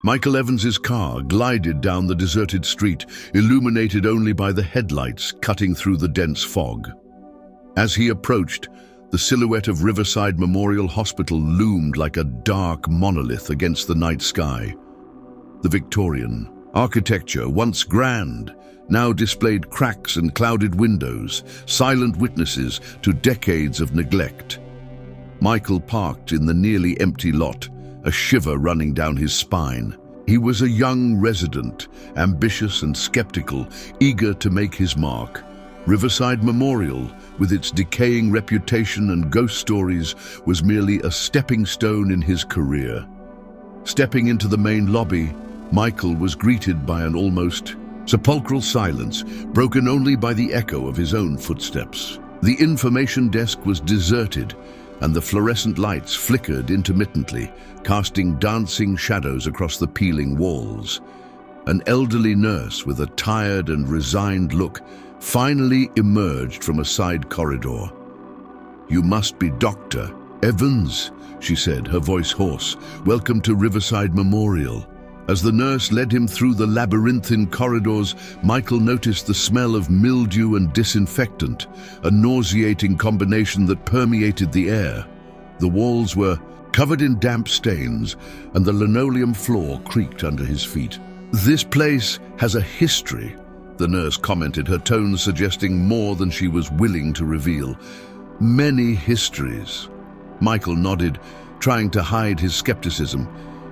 Michael Evans's car glided down the deserted street, illuminated only by the headlights cutting through the dense fog. As he approached, the silhouette of Riverside Memorial Hospital loomed like a dark monolith against the night sky. The Victorian architecture, once grand, now displayed cracks and clouded windows, silent witnesses to decades of neglect. Michael parked in the nearly empty lot, a shiver running down his spine. He was a young resident, ambitious and skeptical, eager to make his mark. Riverside Memorial, with its decaying reputation and ghost stories, was merely a stepping stone in his career. Stepping into the main lobby, Michael was greeted by an almost sepulchral silence, broken only by the echo of his own footsteps. The information desk was deserted, and the fluorescent lights flickered intermittently, casting dancing shadows across the peeling walls. An elderly nurse with a tired and resigned look finally emerged from a side corridor. "You must be Dr. Evans," she said, her voice hoarse. "Welcome to Riverside Memorial." As the nurse led him through the labyrinthine corridors, Michael noticed the smell of mildew and disinfectant, a nauseating combination that permeated the air. The walls were covered in damp stains, and the linoleum floor creaked under his feet. "This place has a history," the nurse commented, her tone suggesting more than she was willing to reveal. "Many histories." Michael nodded, trying to hide his skepticism.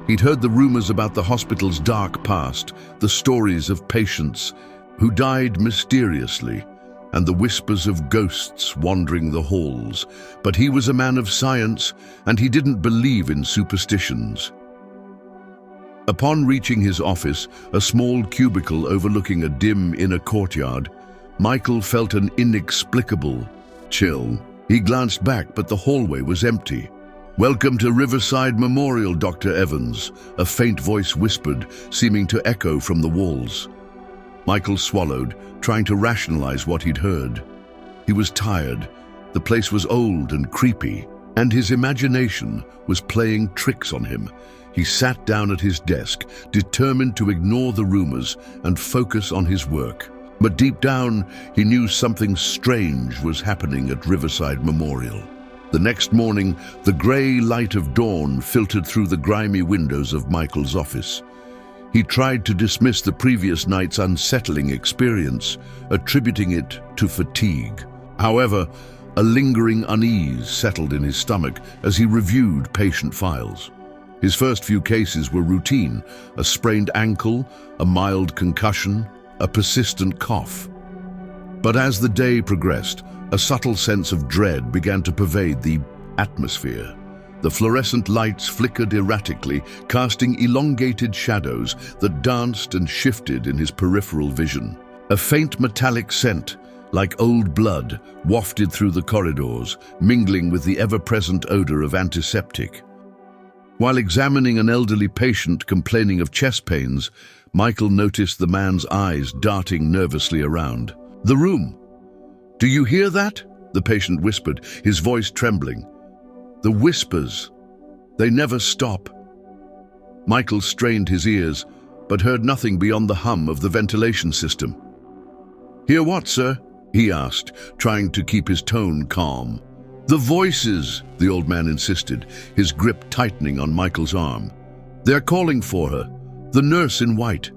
He'd heard the rumors about the hospital's dark past, the stories of patients who died mysteriously, and the whispers of ghosts wandering the halls. But he was a man of science, and he didn't believe in superstitions. Upon reaching his office, a small cubicle overlooking a dim inner courtyard, Michael felt an inexplicable chill. He glanced back, but the hallway was empty. "Welcome to Riverside Memorial, Dr. Evans," a faint voice whispered, seeming to echo from the walls. Michael swallowed, trying to rationalize what he'd heard. He was tired. The place was old and creepy, and his imagination was playing tricks on him. He sat down at his desk, determined to ignore the rumors and focus on his work. But deep down, he knew something strange was happening at Riverside Memorial. The next morning, the grey light of dawn filtered through the grimy windows of Michael's office. He tried to dismiss the previous night's unsettling experience, attributing it to fatigue. However, a lingering unease settled in his stomach as he reviewed patient files. His first few cases were routine: a sprained ankle, a mild concussion, a persistent cough. But as the day progressed, a subtle sense of dread began to pervade the atmosphere. The fluorescent lights flickered erratically, casting elongated shadows that danced and shifted in his peripheral vision. A faint metallic scent, like old blood, wafted through the corridors, mingling with the ever-present odor of antiseptic. While examining an elderly patient complaining of chest pains, Michael noticed the man's eyes darting nervously around. "The room. Do you hear that?" the patient whispered, his voice trembling. "The whispers. They never stop." Michael strained his ears, but heard nothing beyond the hum of the ventilation system. "Hear what, sir?" he asked, trying to keep his tone calm. "The voices," the old man insisted, his grip tightening on Michael's arm. "They're calling for her, the nurse in white."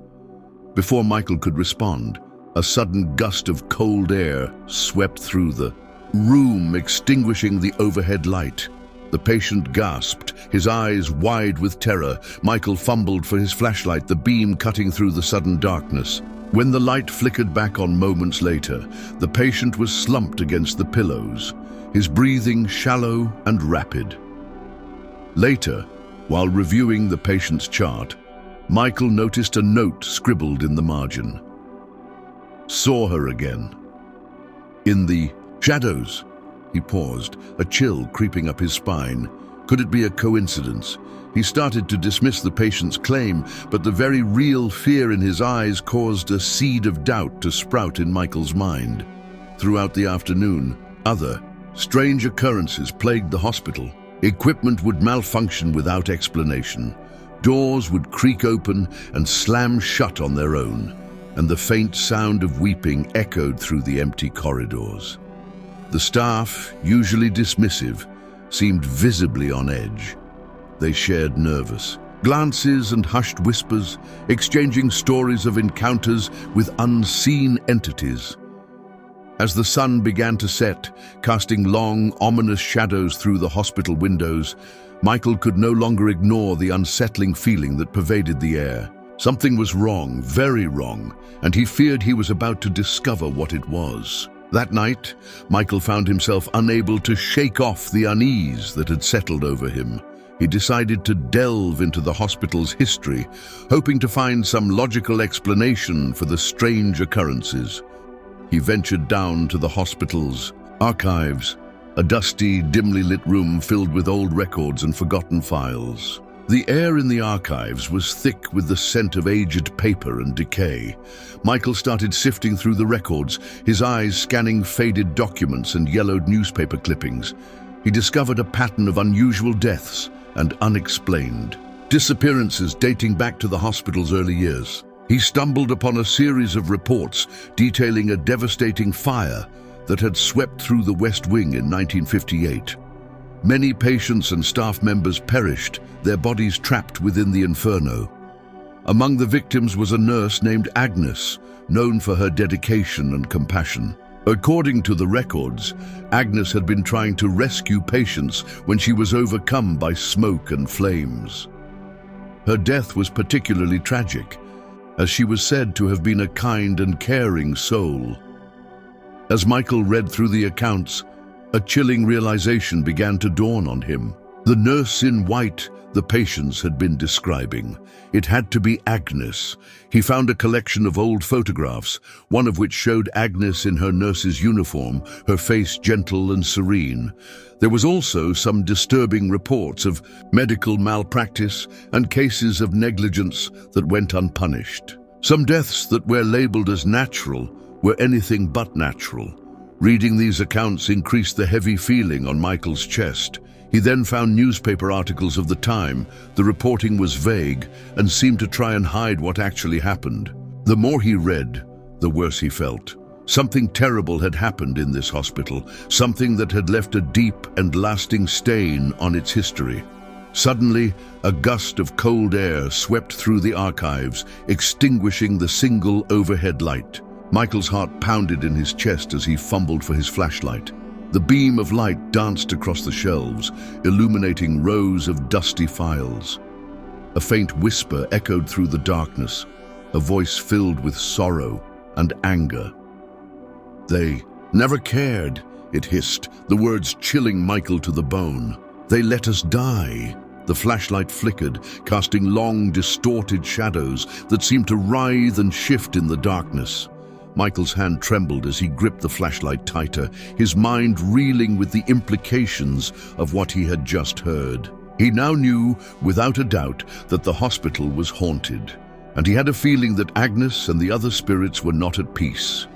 Before Michael could respond, a sudden gust of cold air swept through the room, extinguishing the overhead light. The patient gasped, his eyes wide with terror. Michael fumbled for his flashlight, the beam cutting through the sudden darkness. When the light flickered back on moments later, the patient was slumped against the pillows, his breathing shallow and rapid. Later, while reviewing the patient's chart, Michael noticed a note scribbled in the margin. "Saw her again. In the shadows." He paused, a chill creeping up his spine. Could it be a coincidence? He started to dismiss the patient's claim, but the very real fear in his eyes caused a seed of doubt to sprout in Michael's mind. Throughout the afternoon, other strange occurrences plagued the hospital. Equipment would malfunction without explanation. Doors would creak open and slam shut on their own, and the faint sound of weeping echoed through the empty corridors. The staff, usually dismissive, seemed visibly on edge. They shared nervous glances and hushed whispers, exchanging stories of encounters with unseen entities. As the sun began to set, casting long, ominous shadows through the hospital windows, Michael could no longer ignore the unsettling feeling that pervaded the air. Something was wrong, very wrong, and he feared he was about to discover what it was. That night, Michael found himself unable to shake off the unease that had settled over him. He decided to delve into the hospital's history, hoping to find some logical explanation for the strange occurrences. He ventured down to the hospital's archives, a dusty, dimly lit room filled with old records and forgotten files. The air in the archives was thick with the scent of aged paper and decay. Michael started sifting through the records, his eyes scanning faded documents and yellowed newspaper clippings. He discovered a pattern of unusual deaths and unexplained disappearances dating back to the hospital's early years. He stumbled upon a series of reports detailing a devastating fire that had swept through the West Wing in 1958. Many patients and staff members perished, their bodies trapped within the inferno. Among the victims was a nurse named Agnes, known for her dedication and compassion. According to the records, Agnes had been trying to rescue patients when she was overcome by smoke and flames. Her death was particularly tragic, as she was said to have been a kind and caring soul. As Michael read through the accounts, a chilling realization began to dawn on him. The nurse in white the patients had been describing. It had to be Agnes. He found a collection of old photographs, one of which showed Agnes in her nurse's uniform, her face gentle and serene. There was also some disturbing reports of medical malpractice and cases of negligence that went unpunished. Some deaths that were labeled as natural were anything but natural. Reading these accounts increased the heavy feeling on Michael's chest. He then found newspaper articles of the time. The reporting was vague and seemed to try and hide what actually happened. The more he read, the worse he felt. Something terrible had happened in this hospital, something that had left a deep and lasting stain on its history. Suddenly, a gust of cold air swept through the archives, extinguishing the single overhead light. Michael's heart pounded in his chest as he fumbled for his flashlight. The beam of light danced across the shelves, illuminating rows of dusty files. A faint whisper echoed through the darkness, a voice filled with sorrow and anger. "They never cared," it hissed, the words chilling Michael to the bone. "They let us die." The flashlight flickered, casting long, distorted shadows that seemed to writhe and shift in the darkness. Michael's hand trembled as he gripped the flashlight tighter, his mind reeling with the implications of what he had just heard. He now knew, without a doubt, that the hospital was haunted, and he had a feeling that Agnes and the other spirits were not at peace.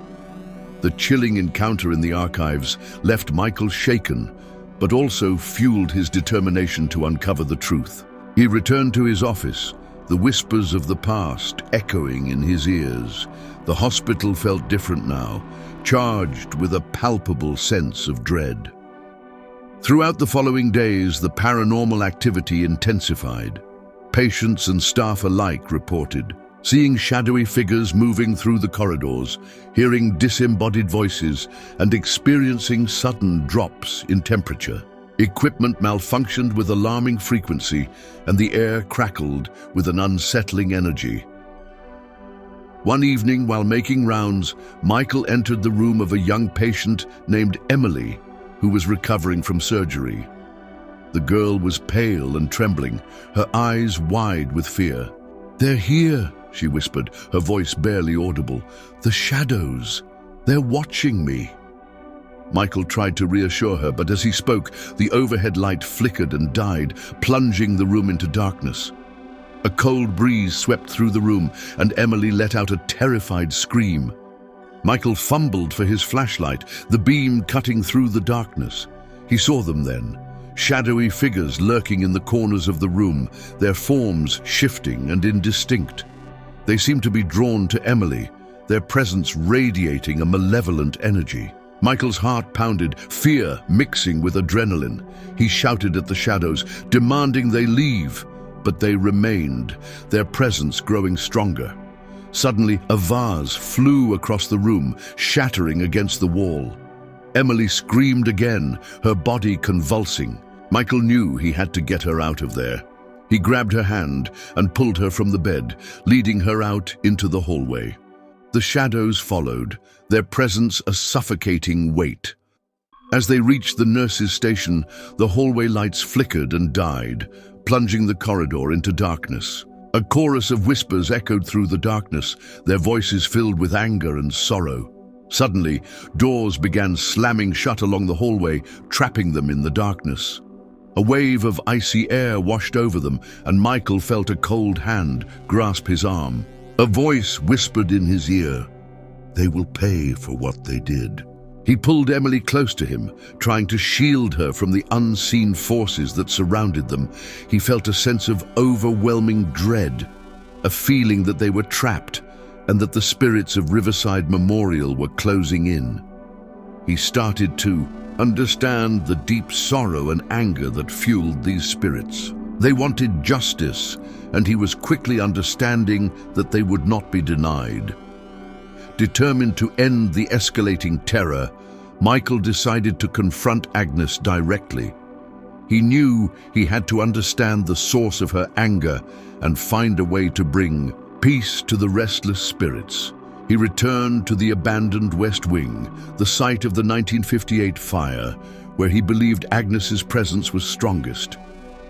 The chilling encounter in the archives left Michael shaken, but also fueled his determination to uncover the truth. He returned to his office, the whispers of the past echoing in his ears. The hospital felt different now, charged with a palpable sense of dread. Throughout the following days, the paranormal activity intensified. Patients and staff alike reported seeing shadowy figures moving through the corridors, hearing disembodied voices, and experiencing sudden drops in temperature. Equipment malfunctioned with alarming frequency, and the air crackled with an unsettling energy. One evening, while making rounds, Michael entered the room of a young patient named Emily, who was recovering from surgery. The girl was pale and trembling, her eyes wide with fear. "They're here," she whispered, her voice barely audible. "The shadows. They're watching me." Michael tried to reassure her, but as he spoke, the overhead light flickered and died, plunging the room into darkness. A cold breeze swept through the room, and Emily let out a terrified scream. Michael fumbled for his flashlight, the beam cutting through the darkness. He saw them then, shadowy figures lurking in the corners of the room, their forms shifting and indistinct. They seemed to be drawn to Emily, their presence radiating a malevolent energy. Michael's heart pounded, fear mixing with adrenaline. He shouted at the shadows, demanding they leave, but they remained, their presence growing stronger. Suddenly, a vase flew across the room, shattering against the wall. Emily screamed again, her body convulsing. Michael knew he had to get her out of there. He grabbed her hand and pulled her from the bed, leading her out into the hallway. The shadows followed, their presence a suffocating weight. As they reached the nurse's station, the hallway lights flickered and died, plunging the corridor into darkness. A chorus of whispers echoed through the darkness, their voices filled with anger and sorrow. Suddenly, doors began slamming shut along the hallway, trapping them in the darkness. A wave of icy air washed over them, and Michael felt a cold hand grasp his arm. A voice whispered in his ear, "They will pay for what they did." He pulled Emily close to him, trying to shield her from the unseen forces that surrounded them. He felt a sense of overwhelming dread, a feeling that they were trapped and that the spirits of Riverside Memorial were closing in. He started to understand the deep sorrow and anger that fueled these spirits. They wanted justice, and he was quickly understanding that they would not be denied. Determined to end the escalating terror, Michael decided to confront Agnes directly. He knew he had to understand the source of her anger and find a way to bring peace to the restless spirits. He returned to the abandoned West Wing, the site of the 1958 fire, where he believed Agnes's presence was strongest.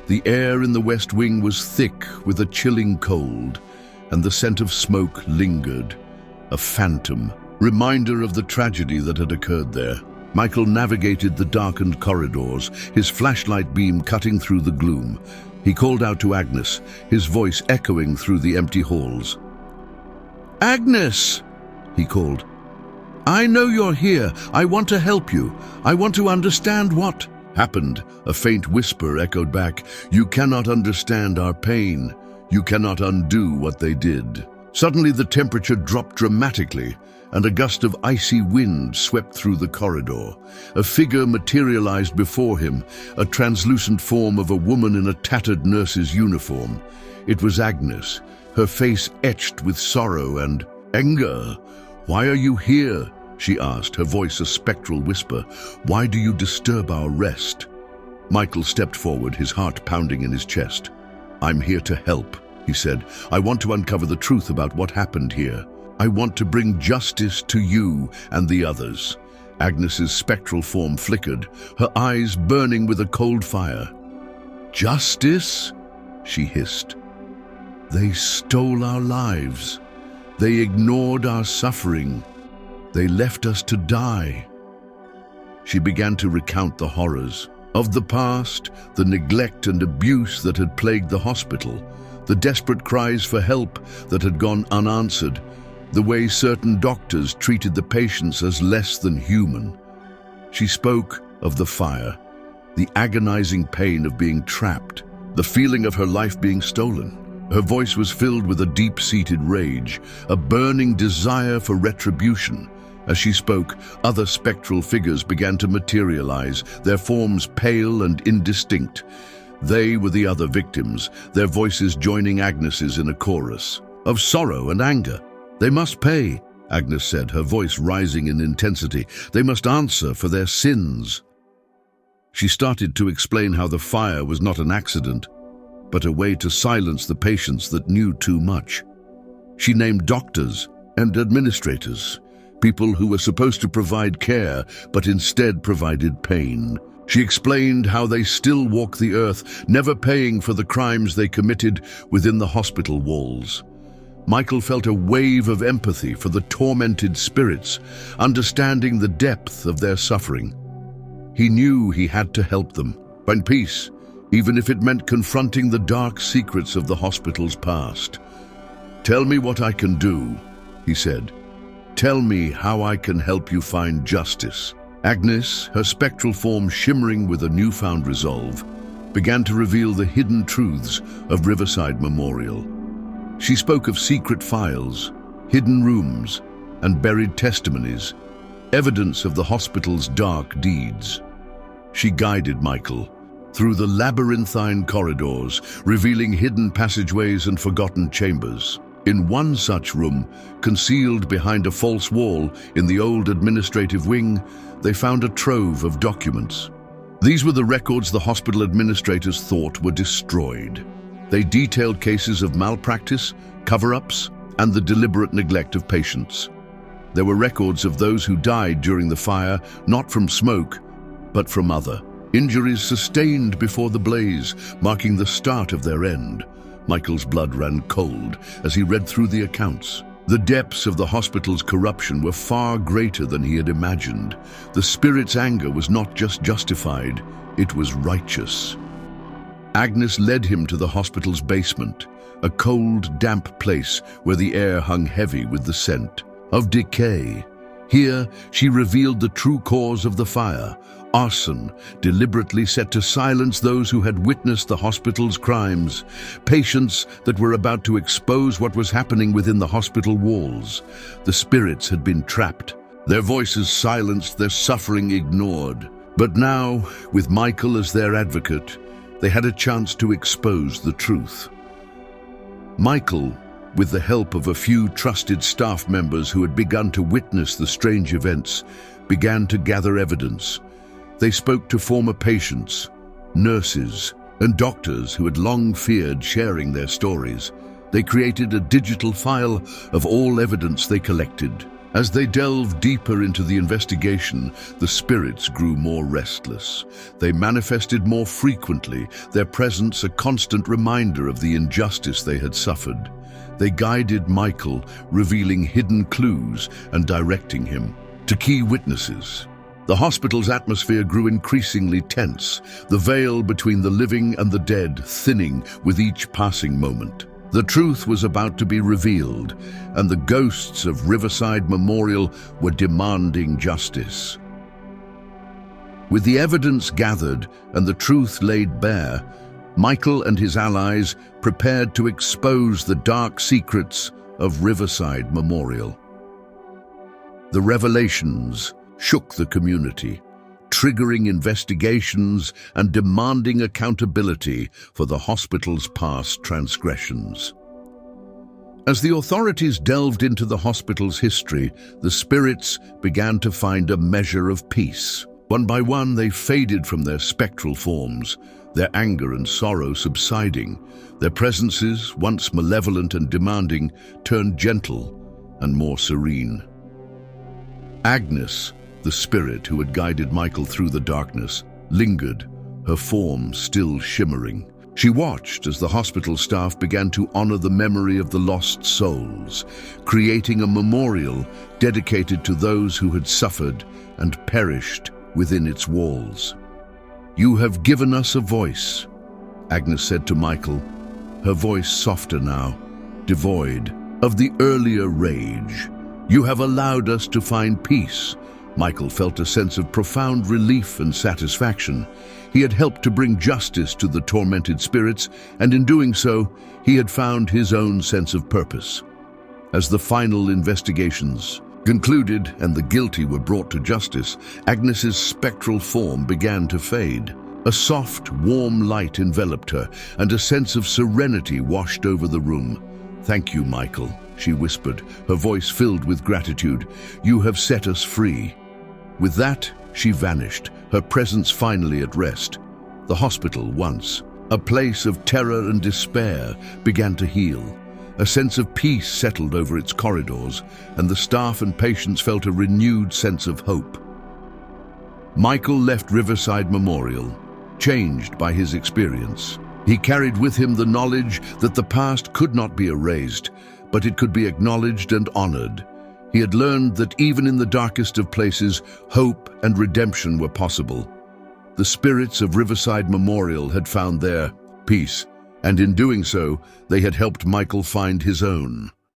The air in the West Wing was thick with a chilling cold, and the scent of smoke lingered, a phantom reminder of the tragedy that had occurred there. Michael navigated the darkened corridors, his flashlight beam cutting through the gloom. He called out to Agnes, his voice echoing through the empty halls. "Agnes!" he called. "I know you're here. I want to help you. I want to understand what happened." A faint whisper echoed back, "You cannot understand our pain. You cannot undo what they did." Suddenly the temperature dropped dramatically, and a gust of icy wind swept through the corridor. A figure materialized before him, a translucent form of a woman in a tattered nurse's uniform. It was Agnes, her face etched with sorrow and anger. "Why are you here?" she asked, her voice a spectral whisper. "Why do you disturb our rest?" Michael stepped forward, his heart pounding in his chest. "I'm here to help," he said. "I want to uncover the truth about what happened here. I want to bring justice to you and the others." Agnes's spectral form flickered, her eyes burning with a cold fire. "Justice?" she hissed. "They stole our lives. They ignored our suffering. They left us to die." She began to recount the horrors of the past, the neglect and abuse that had plagued the hospital, the desperate cries for help that had gone unanswered, the way certain doctors treated the patients as less than human. She spoke of the fire, the agonizing pain of being trapped, the feeling of her life being stolen. Her voice was filled with a deep-seated rage, a burning desire for retribution. As she spoke, other spectral figures began to materialize, their forms pale and indistinct. They were the other victims, their voices joining Agnes's in a chorus of sorrow and anger. "They must pay," Agnes said, her voice rising in intensity. "They must answer for their sins." She started to explain how the fire was not an accident, but a way to silence the patients that knew too much. She named doctors and administrators, people who were supposed to provide care, but instead provided pain. She explained how they still walk the earth, never paying for the crimes they committed within the hospital walls. Michael felt a wave of empathy for the tormented spirits, understanding the depth of their suffering. He knew he had to help them, find peace, even if it meant confronting the dark secrets of the hospital's past. "Tell me what I can do," he said. "Tell me how I can help you find justice." Agnes, her spectral form shimmering with a newfound resolve, began to reveal the hidden truths of Riverside Memorial. She spoke of secret files, hidden rooms, and buried testimonies, evidence of the hospital's dark deeds. She guided Michael through the labyrinthine corridors, revealing hidden passageways and forgotten chambers. In one such room, concealed behind a false wall in the old administrative wing, they found a trove of documents. These were the records the hospital administrators thought were destroyed. They detailed cases of malpractice, cover-ups, and the deliberate neglect of patients. There were records of those who died during the fire, not from smoke, but from other injuries sustained before the blaze, marking the start of their end. Michael's blood ran cold as he read through the accounts. The depths of the hospital's corruption were far greater than he had imagined. The spirit's anger was not just justified, it was righteous. Agnes led him to the hospital's basement, a cold, damp place where the air hung heavy with the scent of decay. Here, she revealed the true cause of the fire: arson, deliberately set to silence those who had witnessed the hospital's crimes, patients that were about to expose what was happening within the hospital walls. The spirits had been trapped, their voices silenced, their suffering ignored. But now, with Michael as their advocate, they had a chance to expose the truth. Michael, with the help of a few trusted staff members who had begun to witness the strange events, began to gather evidence. They spoke to former patients, nurses, and doctors who had long feared sharing their stories. They created a digital file of all evidence they collected. As they delved deeper into the investigation, the spirits grew more restless. They manifested more frequently, their presence a constant reminder of the injustice they had suffered. They guided Michael, revealing hidden clues and directing him to key witnesses. The hospital's atmosphere grew increasingly tense, the veil between the living and the dead thinning with each passing moment. The truth was about to be revealed, and the ghosts of Riverside Memorial were demanding justice. With the evidence gathered and the truth laid bare, Michael and his allies prepared to expose the dark secrets of Riverside Memorial. The revelations shook the community, triggering investigations and demanding accountability for the hospital's past transgressions. As the authorities delved into the hospital's history, the spirits began to find a measure of peace. One by one, they faded from their spectral forms, their anger and sorrow subsiding. Their presences, once malevolent and demanding, turned gentle and more serene. Agnes, the spirit who had guided Michael through the darkness, lingered, her form still shimmering. She watched as the hospital staff began to honor the memory of the lost souls, creating a memorial dedicated to those who had suffered and perished within its walls. "You have given us a voice," Agnes said to Michael, her voice softer now, devoid of the earlier rage. "You have allowed us to find peace." Michael felt a sense of profound relief and satisfaction. He had helped to bring justice to the tormented spirits, and in doing so, he had found his own sense of purpose. As the final investigations concluded and the guilty were brought to justice, Agnes's spectral form began to fade. A soft, warm light enveloped her, and a sense of serenity washed over the room. "Thank you, Michael," she whispered, her voice filled with gratitude. "You have set us free." With that, she vanished, her presence finally at rest. The hospital, once a place of terror and despair, began to heal. A sense of peace settled over its corridors, and the staff and patients felt a renewed sense of hope. Michael left Riverside Memorial, changed by his experience. He carried with him the knowledge that the past could not be erased, but it could be acknowledged and honored. He had learned that even in the darkest of places, hope and redemption were possible. The spirits of Riverside Memorial had found their peace, and in doing so, they had helped Michael find his own.